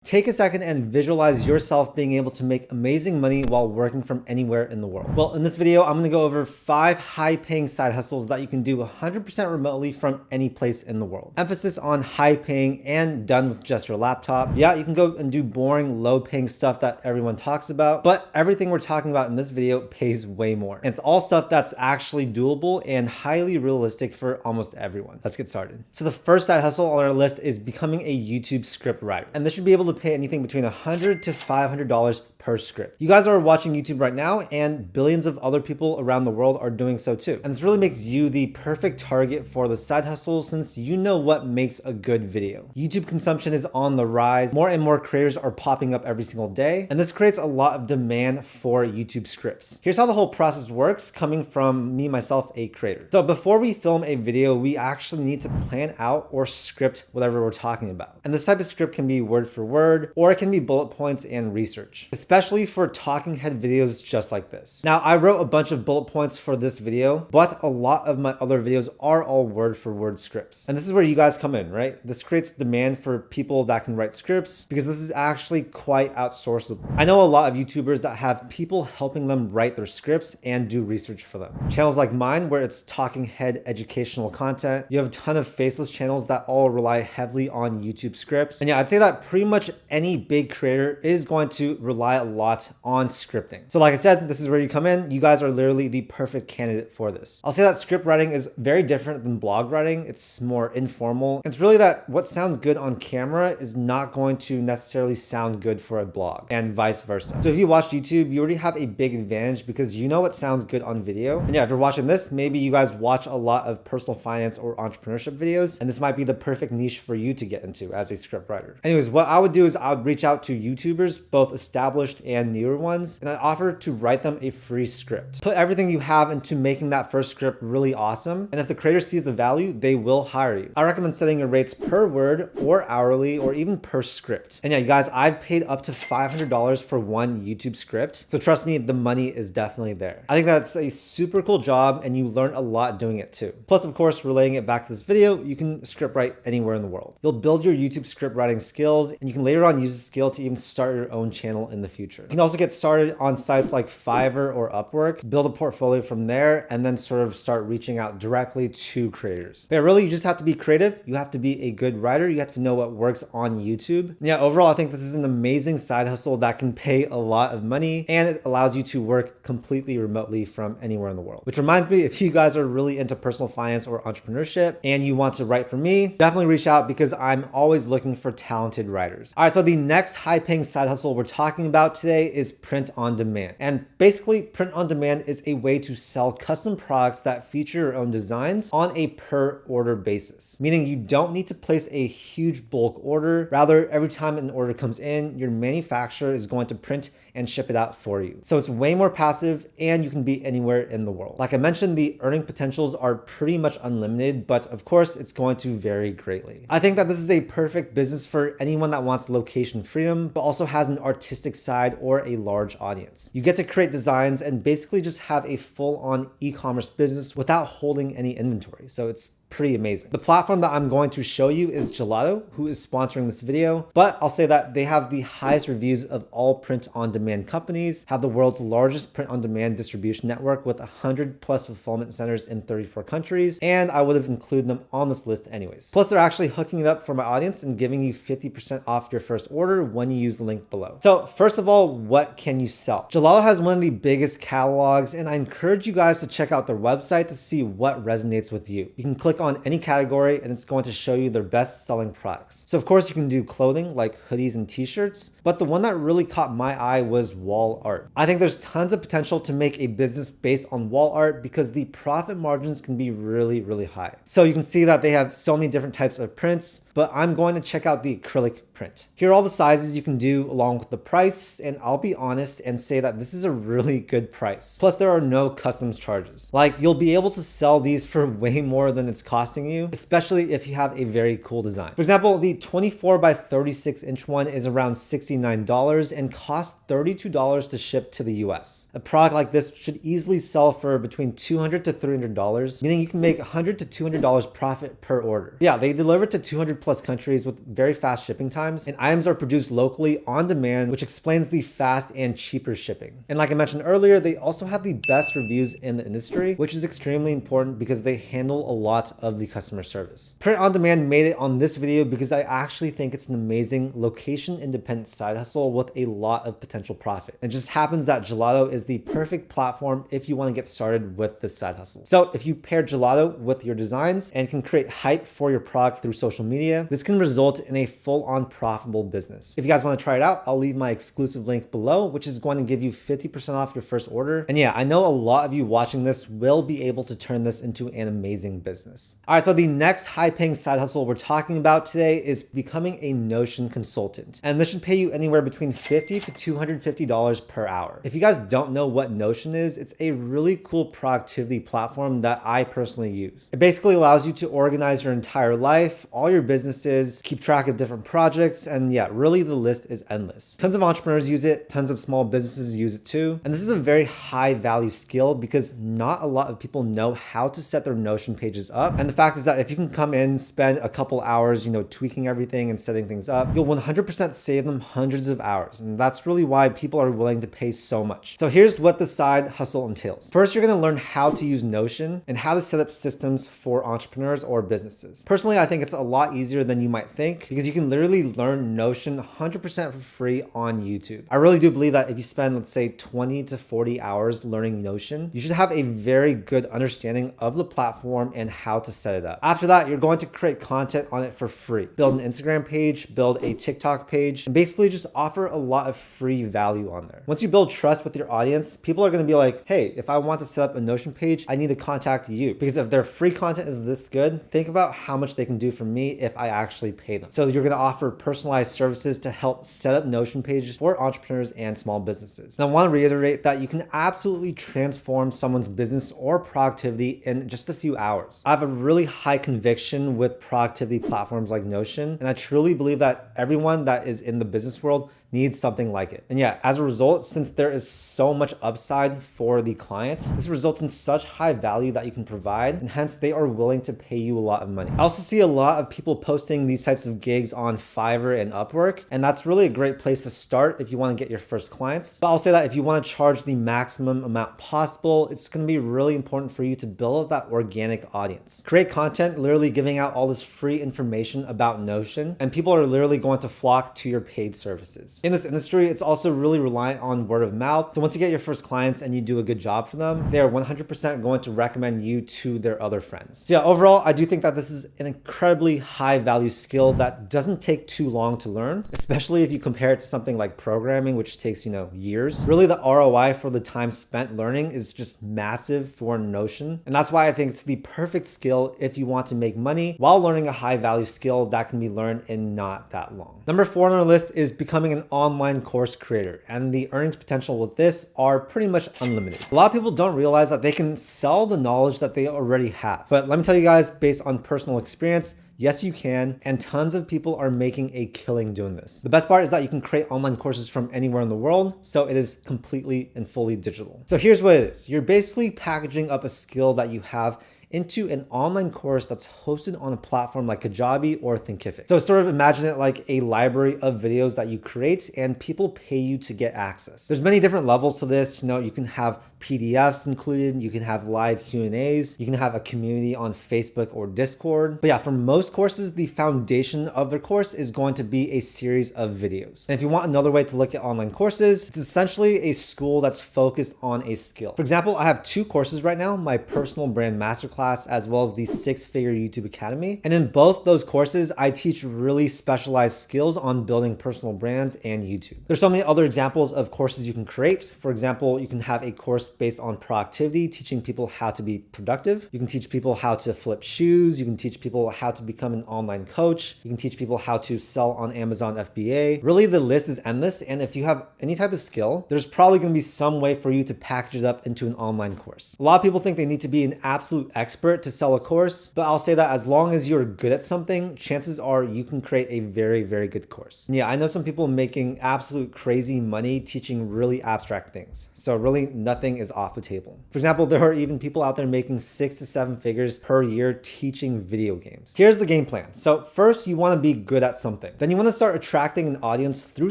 Take a second and visualize yourself being able to make amazing money while working from anywhere in the world. Well, in this video, I'm gonna go over 5 high-paying side hustles that you can do 100% remotely from any place in the world. Emphasis on high-paying and done with just your laptop. Yeah, you can go and do boring, low-paying stuff that everyone talks about, but everything we're talking about in this video pays way more. And it's all stuff that's actually doable and highly realistic for almost everyone. Let's get started. So the first side hustle on our list is becoming a YouTube script writer. And this should be able to pay anything between $100 to $500 per script. You guys are watching YouTube right now, and billions of other people around the world are doing so too. And this really makes you the perfect target for the side hustle since you know what makes a good video. YouTube consumption is on the rise. More and more creators are popping up every single day, and this creates a lot of demand for YouTube scripts. Here's how the whole process works, coming from me, myself, a creator. So before we film a video, we actually need to plan out or script whatever we're talking about. And this type of script can be word for word, or it can be bullet points and research, especially for talking head videos just like this. Now, I wrote a bunch of bullet points for this video, but a lot of my other videos are all word for word scripts. And this is where you guys come in, right? This creates demand for people that can write scripts because this is actually quite outsourceable. I know a lot of YouTubers that have people helping them write their scripts and do research for them. Channels like mine, where it's talking head educational content. You have a ton of faceless channels that all rely heavily on YouTube scripts. And yeah, I'd say that pretty much any big creator is going to rely a lot on scripting. So like I said, this is where you come in. You guys are literally the perfect candidate for this. I'll say that script writing is very different than blog writing. It's more informal. It's really that what sounds good on camera is not going to necessarily sound good for a blog, and vice versa. So if you watch YouTube, you already have a big advantage because you know what sounds good on video. And yeah, if you're watching this, maybe you guys watch a lot of personal finance or entrepreneurship videos, and this might be the perfect niche for you to get into as a script writer. Anyways, what I would do is I would reach out to YouTubers, both established and newer ones, and I offer to write them a free script. Put everything you have into making that first script really awesome, and if the creator sees the value, they will hire you. I recommend setting your rates per word or hourly or even per script. And yeah, you guys, I've paid up to $500 for one YouTube script, so trust me, the money is definitely there. I think that's a super cool job, and you learn a lot doing it too. Plus, of course, relaying it back to this video, you can script write anywhere in the world. You'll build your YouTube script writing skills, and you can later on use this skill to even start your own channel in the future. You can also get started on sites like Fiverr or Upwork, build a portfolio from there, and then sort of start reaching out directly to creators. But yeah, really, you just have to be creative. You have to be a good writer. You have to know what works on YouTube. And yeah, overall, I think this is an amazing side hustle that can pay a lot of money, and it allows you to work completely remotely from anywhere in the world. Which reminds me, if you guys are really into personal finance or entrepreneurship and you want to write for me, definitely reach out because I'm always looking for talented writers. All right, so the next high-paying side hustle we're talking about today is print on demand. And basically, print on demand is a way to sell custom products that feature your own designs on a per order basis, meaning you don't need to place a huge bulk order. Rather, every time an order comes in, your manufacturer is going to print and ship it out for you. So it's way more passive, and you can be anywhere in the world. Like I mentioned, the earning potentials are pretty much unlimited, but of course it's going to vary greatly. I think that this is a perfect business for anyone that wants location freedom, but also has an artistic side or a large audience. You get to create designs and basically just have a full-on e-commerce business without holding any inventory. So it's pretty amazing. The platform that I'm going to show you is Gelato, who is sponsoring this video, but I'll say that they have the highest reviews of all print-on-demand companies, have the world's largest print-on-demand distribution network with 100 plus fulfillment centers in 34 countries, and I would have included them on this list anyways. Plus, they're actually hooking it up for my audience and giving you 50% off your first order when you use the link below. So first of all, what can you sell? Gelato has one of the biggest catalogs, and I encourage you guys to check out their website to see what resonates with you. You can click on any category and it's going to show you their best selling products. So of course you can do clothing like hoodies and t-shirts, but the one that really caught my eye was wall art. I think there's tons of potential to make a business based on wall art because the profit margins can be really, really high. So you can see that they have so many different types of prints, but I'm going to check out the acrylic print. Here are all the sizes you can do along with the price, and I'll be honest and say that this is a really good price. Plus, there are no customs charges. Like, you'll be able to sell these for way more than it's costing you, especially if you have a very cool design. For example, the 24 by 36 inch one is around $69 and costs $32 to ship to the US. A product like this should easily sell for between $200 to $300, meaning you can make $100 to $200 profit per order. Yeah, they deliver to 200 100 plus countries with very fast shipping times, and items are produced locally on demand, which explains the fast and cheaper shipping. And like I mentioned earlier, they also have the best reviews in the industry, which is extremely important because they handle a lot of the customer service. Print on demand made it on this video because I actually think it's an amazing location independent side hustle with a lot of potential profit. It just happens that Gelato is the perfect platform if you want to get started with this side hustle. So if you pair Gelato with your designs and can create hype for your product through social media, this can result in a full-on profitable business. If you guys want to try it out, I'll leave my exclusive link below, which is going to give you 50% off your first order. And yeah, I know a lot of you watching this will be able to turn this into an amazing business. All right, so the next high-paying side hustle we're talking about today is becoming a Notion consultant. And this should pay you anywhere between $50 to $250 per hour. If you guys don't know what Notion is, it's a really cool productivity platform that I personally use. It basically allows you to organize your entire life, all your businesses, keep track of different projects, and yeah, really the list is endless. Tons of entrepreneurs use it, tons of small businesses use it too. And this is a very high value skill because not a lot of people know how to set their Notion pages up. And the fact is that if you can come in, spend a couple hours, tweaking everything and setting things up, you'll 100% save them hundreds of hours. And that's really why people are willing to pay so much. So here's what the side hustle entails. First, you're going to learn how to use Notion and how to set up systems for entrepreneurs or businesses. Personally, I think it's a lot easier than you might think because you can literally learn Notion 100% for free on YouTube. I really do believe that if you spend, let's say, 20 to 40 hours learning Notion, you should have a very good understanding of the platform and how to set it up. After that, you're going to create content on it for free. Build an Instagram page, build a TikTok page, and basically just offer a lot of free value on there. Once you build trust with your audience, people are going to be like, hey, if I want to set up a Notion page, I need to contact you. Because if their free content is this good, think about how much they can do for me if I actually pay them. So you're going to offer personalized services to help set up Notion pages for entrepreneurs and small businesses. And I want to reiterate that you can absolutely transform someone's business or productivity in just a few hours. I have a really high conviction with productivity platforms like Notion, and I truly believe that everyone that is in the business world needs something like it. And yeah, as a result, since there is so much upside for the clients, this results in such high value that you can provide, and hence they are willing to pay you a lot of money. I also see a lot of people posting these types of gigs on Fiverr and Upwork, and that's really a great place to start if you want to get your first clients. But I'll say that if you want to charge the maximum amount possible, it's going to be really important for you to build that organic audience. Create content literally giving out all this free information about Notion, and people are literally going to flock to your paid services. In this industry, it's also really reliant on word of mouth. So once you get your first clients and you do a good job for them, they are 100% going to recommend you to their other friends. So yeah, overall, I do think that this is an incredibly high value skill that doesn't take too long to learn, especially if you compare it to something like programming, which takes, years. Really, the ROI for the time spent learning is just massive for Notion. And that's why I think it's the perfect skill if you want to make money while learning a high value skill that can be learned in not that long. Number 4 on our list is becoming an online course creator, and the earnings potential with this are pretty much unlimited. A lot of people don't realize that they can sell the knowledge that they already have. But let me tell you guys, based on personal experience, yes, you can, and tons of people are making a killing doing this. The best part is that you can create online courses from anywhere in the world, so it is completely and fully digital. So here's what it is. You're basically packaging up a skill that you have into an online course that's hosted on a platform like Kajabi or Thinkific. So sort of imagine it like a library of videos that you create and people pay you to get access. There's many different levels to this. You can have PDFs included, you can have live Q&As, you can have a community on Facebook or Discord. But yeah, for most courses, the foundation of their course is going to be a series of videos. And if you want another way to look at online courses, it's essentially a school that's focused on a skill. For example, I have 2 courses right now, my personal brand masterclass, as well as the 6-figure YouTube Academy. And in both those courses, I teach really specialized skills on building personal brands and YouTube. There's so many other examples of courses you can create. For example, you can have a course based on productivity, teaching people how to be productive. You can teach people how to flip shoes. You can teach people how to become an online coach. You can teach people how to sell on Amazon FBA. Really, the list is endless. And if you have any type of skill, there's probably going to be some way for you to package it up into an online course. A lot of people think they need to be an absolute expert to sell a course, but I'll say that as long as you're good at something, chances are you can create a very, very good course. And yeah, I know some people making absolute crazy money teaching really abstract things. So really nothing is off the table. For example, there are even people out there making 6 to 7 figures per year teaching video games. Here's the game plan. So first, you want to be good at something. Then you want to start attracting an audience through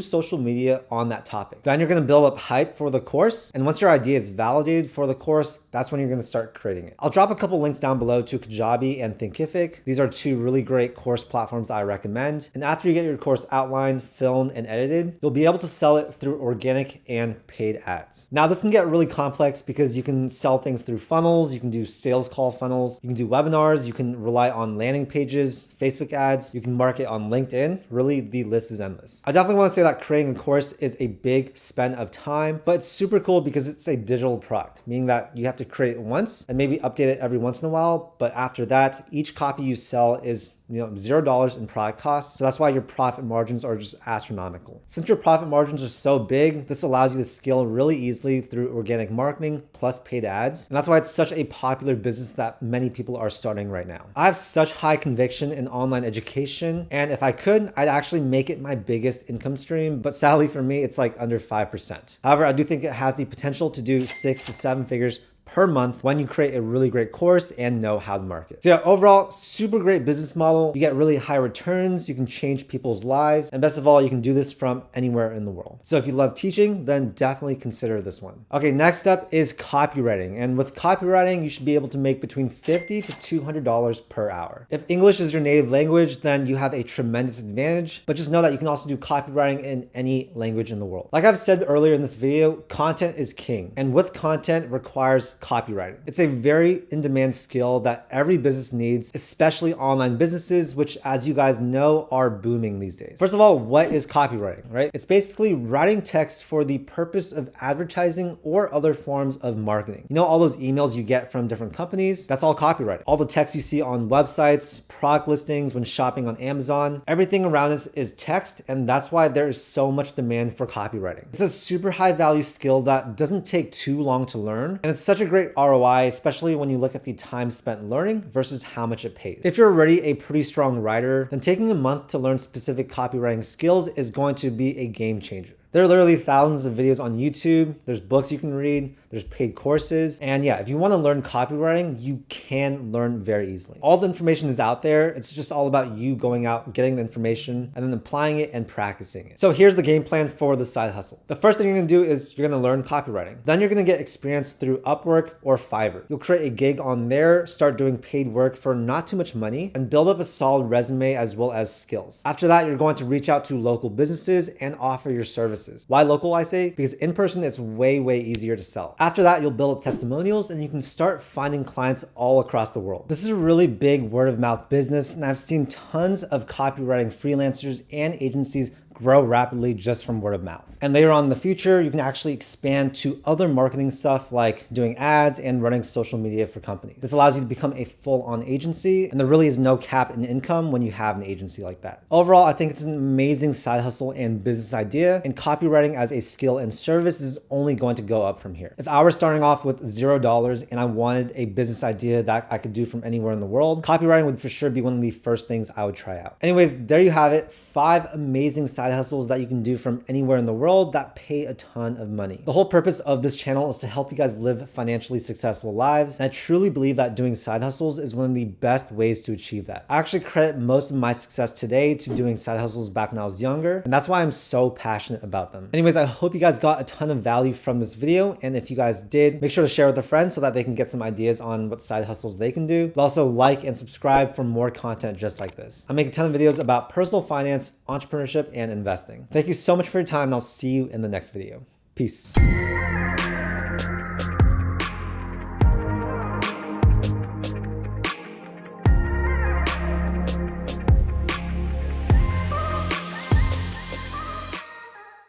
social media on that topic. Then you're going to build up hype for the course. And once your idea is validated for the course, that's when you're going to start creating it. I'll drop a couple links down below to Kajabi and Thinkific. These are two really great course platforms I recommend. And after you get your course outlined, filmed, and edited, you'll be able to sell it through organic and paid ads. Now, this can get really complex because you can sell things through funnels, you can do sales call funnels, you can do webinars, you can rely on landing pages, Facebook ads, you can market on LinkedIn. Really, the list is endless. I definitely want to say that creating a course is a big spend of time, but it's super cool because it's a digital product, meaning that you have to create it once and maybe update it every once in a while. But after that, each copy you sell is $0 in product costs. So that's why your profit margins are just astronomical. Since your profit margins are so big, this allows you to scale really easily through organic marketing plus paid ads. And that's why it's such a popular business that many people are starting right now. I have such high conviction in online education. And if I could, I'd actually make it my biggest income stream. But sadly for me, it's like under 5%. However, I do think it has the potential to do 6 to 7 figures per month when you create a really great course and know how to market. So yeah, overall, super great business model. You get really high returns. You can change people's lives. And best of all, you can do this from anywhere in the world. So if you love teaching, then definitely consider this one. Okay, next up is copywriting. And with copywriting, you should be able to make between $50 to $200 per hour. If English is your native language, then you have a tremendous advantage. But just know that you can also do copywriting in any language in the world. Like I've said earlier in this video, content is king. And with content requires copywriting. It's a very in-demand skill that every business needs, especially online businesses, which, as you guys know, are booming these days. First of all, what is copywriting, right? It's basically writing text for the purpose of advertising or other forms of marketing. You know, all those emails you get from different companies, that's all copywriting. All the text you see on websites, product listings, when shopping on Amazon, everything around us is text, and that's why there is so much demand for copywriting. It's a super high value skill that doesn't take too long to learn, and it's such a great ROI, especially when you look at the time spent learning versus how much it pays. If you're already a pretty strong writer, then taking a month to learn specific copywriting skills is going to be a game changer. There are literally thousands of videos on YouTube. There's books you can read. There's paid courses. And yeah, if you want to learn copywriting, you can learn very easily. All the information is out there. It's just all about you going out, getting the information, and then applying it and practicing it. So here's the game plan for the side hustle. The first thing you're going to do is you're going to learn copywriting. Then you're going to get experience through Upwork or Fiverr. You'll create a gig on there, start doing paid work for not too much money, and build up a solid resume as well as skills. After that, you're going to reach out to local businesses and offer your services. Why local, I say? Because in person, it's way easier to sell. After that, you'll build up testimonials and you can start finding clients all across the world. This is a really big word of mouth business, and I've seen tons of copywriting freelancers and agencies grow rapidly just from word of mouth. And later on in the future, you can actually expand to other marketing stuff like doing ads and running social media for companies. This allows you to become a full-on agency, and there really is no cap in income when you have an agency like that. Overall, I think it's an amazing side hustle and business idea, and copywriting as a skill and service is only going to go up from here. If I were starting off with $0 and I wanted a business idea that I could do from anywhere in the world, copywriting would for sure be one of the first things I would try out. Anyways, there you have it. 5 amazing side hustles that you can do from anywhere in the world that pay a ton of money. The whole purpose of this channel is to help you guys live financially successful lives. And I truly believe that doing side hustles is one of the best ways to achieve that. I actually credit most of my success today to doing side hustles back when I was younger. And that's why I'm so passionate about them. Anyways, I hope you guys got a ton of value from this video. And if you guys did, make sure to share with a friend so that they can get some ideas on what side hustles they can do. But also like and subscribe for more content just like this. I make a ton of videos about personal finance, entrepreneurship, and investing. Thank you so much for your time, and I'll see you in the next video. Peace.